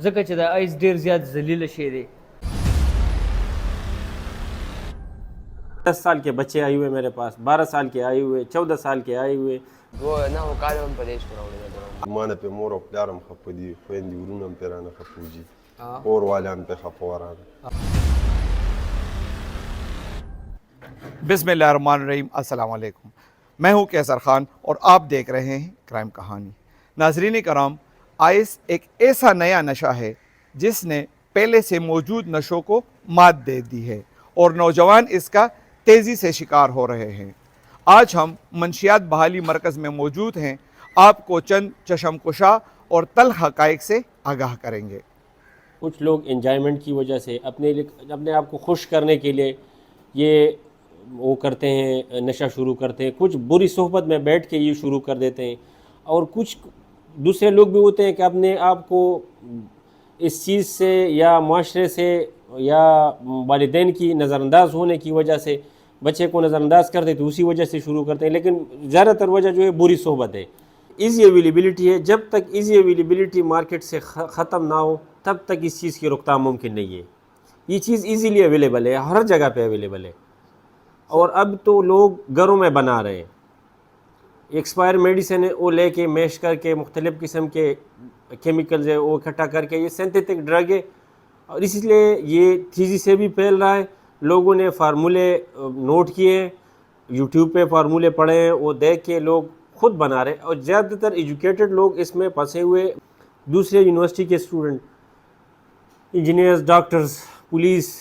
ځکه چې the S ډیر زیات ذلیل شی دی. 10 سال کے بچے آئے ہوئے میرے پاس، 12 سال کے آئے ہوئے، 14 سال کے آئے ہوئے. وہ نہ هو کال هم په دې شو راوړل. ما نه په مور او پلار هم خفه دي، خویندې ورونه هم پرې رانه خفه دي، اور والا هم پې خفه ورانه. بسم اللہ الرحمن الرحیم. السلام علیکم، میں ہوں کیسر خان اور آپ دیکھ رہے ہیں کرائم کہانی. ناظرین کرام، آئس ایک ایسا نیا نشہ ہے جس نے پہلے سے موجود نشوں کو مات دے دی ہے اور نوجوان اس کا تیزی سے شکار ہو رہے ہیں. آج ہم منشیات بحالی مرکز میں موجود ہیں، آپ کو چند چشم کشا اور تلخ حقائق سے آگاہ کریں گے. کچھ لوگ انجوائمنٹ کی وجہ سے اپنے آپ کو خوش کرنے کے لیے یہ وہ کرتے ہیں، نشہ شروع کرتے ہیں. کچھ بری صحبت میں بیٹھ کے یہ شروع کر دیتے ہیں، اور کچھ دوسرے لوگ بھی ہوتے ہیں کہ اپنے آپ کو اس چیز سے یا معاشرے سے یا والدین کی نظر انداز ہونے کی وجہ سے بچے کو نظر انداز کر دیتے، اسی وجہ سے شروع کرتے ہیں. لیکن زیادہ تر وجہ جو ہے بری صحبت ہے. ایزی اویلیبلٹی ہے، جب تک ایزی اویلیبلٹی مارکیٹ سے ختم نہ ہو تب تک اس چیز کی روک تھام ممکن نہیں ہے. یہ چیز ایزیلی اویلیبل ہے، ہر جگہ پہ اویلیبل ہے، اور اب تو لوگ گھروں میں بنا رہے ہیں. ایکسپائر میڈیسن ہے وہ لے کے میش کر کے مختلف قسم کے کیمیکلز ہے وہ اکٹھا کر کے، یہ سینتھیٹک ڈرگ ہے، اور اس لیے یہ تیزی سے بھی پھیل رہا ہے. لوگوں نے فارمولے نوٹ کیے ہیں، یوٹیوب پہ فارمولے پڑھے ہیں، وہ دیکھ کے لوگ خود بنا رہے ہیں. اور زیادہ تر ایجوکیٹڈ لوگ اس میں پھنسے ہوئے، دوسرے یونیورسٹی کے student, engineers, doctors, police,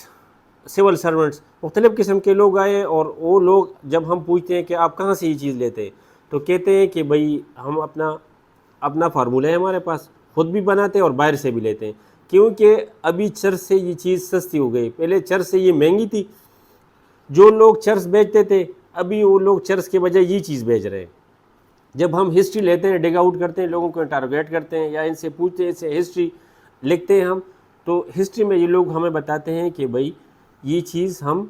civil servants, مختلف قسم کے لوگ آئے ہیں. اور وہ لوگ جب ہم پوچھتے ہیں کہ آپ کہاں سے یہ چیز لیتے ہیں تو کہتے ہیں کہ بھئی ہم اپنا فارمولہ ہے ہمارے پاس، خود بھی بناتے ہیں اور باہر سے بھی لیتے ہیں. کیونکہ ابھی چرس سے یہ چیز سستی ہو گئی، پہلے چرس سے یہ مہنگی تھی. جو لوگ چرس بیچتے تھے ابھی وہ لوگ چرس کے بجائے یہ چیز بیچ رہے ہیں. جب ہم ہسٹری لیتے ہیں، ڈگ آؤٹ کرتے ہیں، لوگوں کو انٹاروگیٹ کرتے ہیں یا ان سے پوچھتے ہیں، ان سے ہسٹری لکھتے ہیں ہم، تو ہسٹری میں یہ لوگ ہمیں بتاتے ہیں کہ بھئی یہ چیز ہم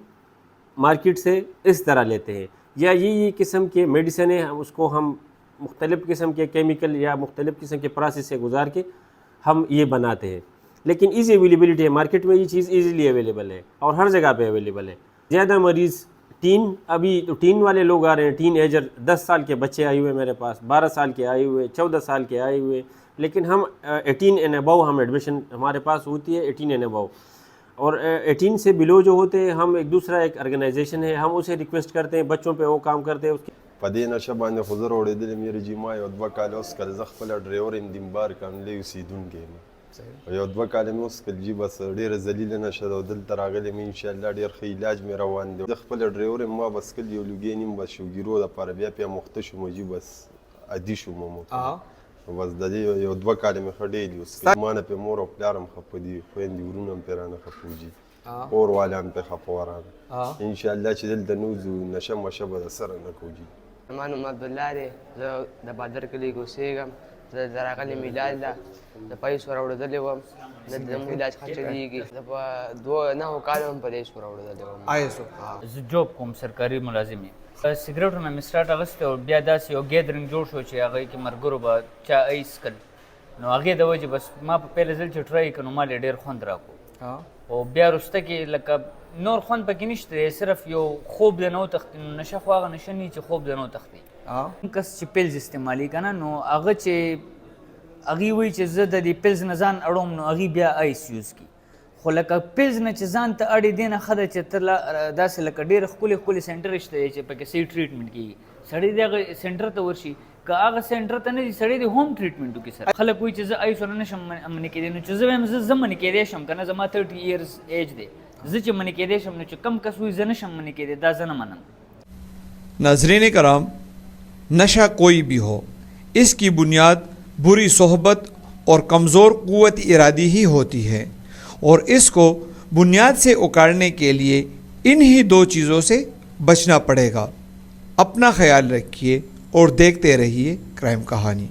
مارکیٹ سے اس طرح لیتے ہیں، یا یہ قسم کے میڈیسن ہیں، اس کو ہم مختلف قسم کے کیمیکل یا مختلف قسم کے پروسیس سے گزار کے ہم یہ بناتے ہیں. لیکن ایزی اویلیبلٹی ہے مارکیٹ میں، یہ چیز ایزیلی اویلیبل ہے اور ہر جگہ پہ اویلیبل ہے. زیادہ مریض ابھی تو ٹین والے لوگ آ رہے ہیں، ٹین ایجر، 10 سال کے بچے آئے ہوئے میرے پاس، 12 سال کے آئے ہوئے، 14 سال کے آئے ہوئے. لیکن ہم 18 اینڈ ابو ہم ایڈمیشن ہمارے پاس ہوتی ہے 18 اینڈ ابو، اور 18 سے بلو جو ہوتے ہیں ہم ایک آرگنائزیشن ہے، ہم اسے ریکویسٹ کرتے ہیں، بچوں پہ وہ کام کرتے ہیں. اس کے په دې نشه باندې خو زه راوړېدلی یم یاره جیما یو 2 کاله اوس کله زه خپله ډرایور یم دینبار کاملی اوسېدونکی یم. یو 2 کاله مې اوس کله جي بس ډېره ذلیله نشه ده او دلته راغلی یم انشاءالله ډېر ښه علاج مې روان دی. زه خپله ډرایور یم، ما بس کله یو لوګی نیم بس شوګیرو دپاره بیا پې مخته شوم جي بس عادي شوم بس د دې یو 2 کاله مې ښه ډېر اوس ما نه پې مور او پلار هم خفه دي، خویندې ورونه هم پې رانه خفه دي، اور والا هم پې خفه ورانه. انشاءالله چې دلته نوځو نشه مشه به د سره نه کوو. ما نوم عبدالله دی، زه د بادر کلي کې اوسېږم. زه د راغلی مې علاج ده، د پیسو راوړېدلی وم، دلته زموږ علاج ښه چلېږي. زه په 9 کالو هم په دې شو راوړېدلی وم. زه جوب کوم، سرکاري ملازم یم. سګرټو نه مې سټارټ اخیستی او بیا داسې یو ګیدرنګ جوړ شو چې هغې کې ملګرو به چا ایس کړ، نو هغې د وجې بس ما په پیله ځل چې ټرای کړ نو ما ډېر خوند راکړو، او بیا وروسته کې لکه نور خوند پکې نشته دی، صرف یو خوب دی نه وتښتي. نو نشه خو هغه نشه نه چې خوب دی نه وتښتي. کس چې پیلز استعمالي که نه، نو هغه چې هغې وایي چې زه د دې پیلز نه ځان اړوم، نو هغې بیا آیس یوز کړي. خو لکه پیلز نه چې ځان ته اړې دی نه ښه ده چې ته داسې لکه ډېر ښکلي ښکلي سینټر شته دی چې پکې صحیح ټریټمنټ کېږي. سړی د هغه سینټر ته ورشي، که هغه سینټر ته نه ځي سړی د هوم ټریټمنټ وکړي. سره خلک وایي چې زه آیس ونه نشم منې کېدی، نو چې زه وایم زه منې کېدی شم که نه، زما 30 ایئرز ایج دی، زه چې منې کېدی شم، نو چې کم کس وایي زه نشم منې کېدی، دا زه نه منم. ناظرین کرام، نشہ کوئی بھی ہو، اس کی بنیاد بری صحبت اور کمزور قوت ارادی ہی ہوتی ہے، اور اس کو بنیاد سے اکاڑنے کے لیے انہی 2 چیزوں سے بچنا پڑے گا. اپنا خیال رکھیے اور دیکھتے رہیے کرائم کہانی.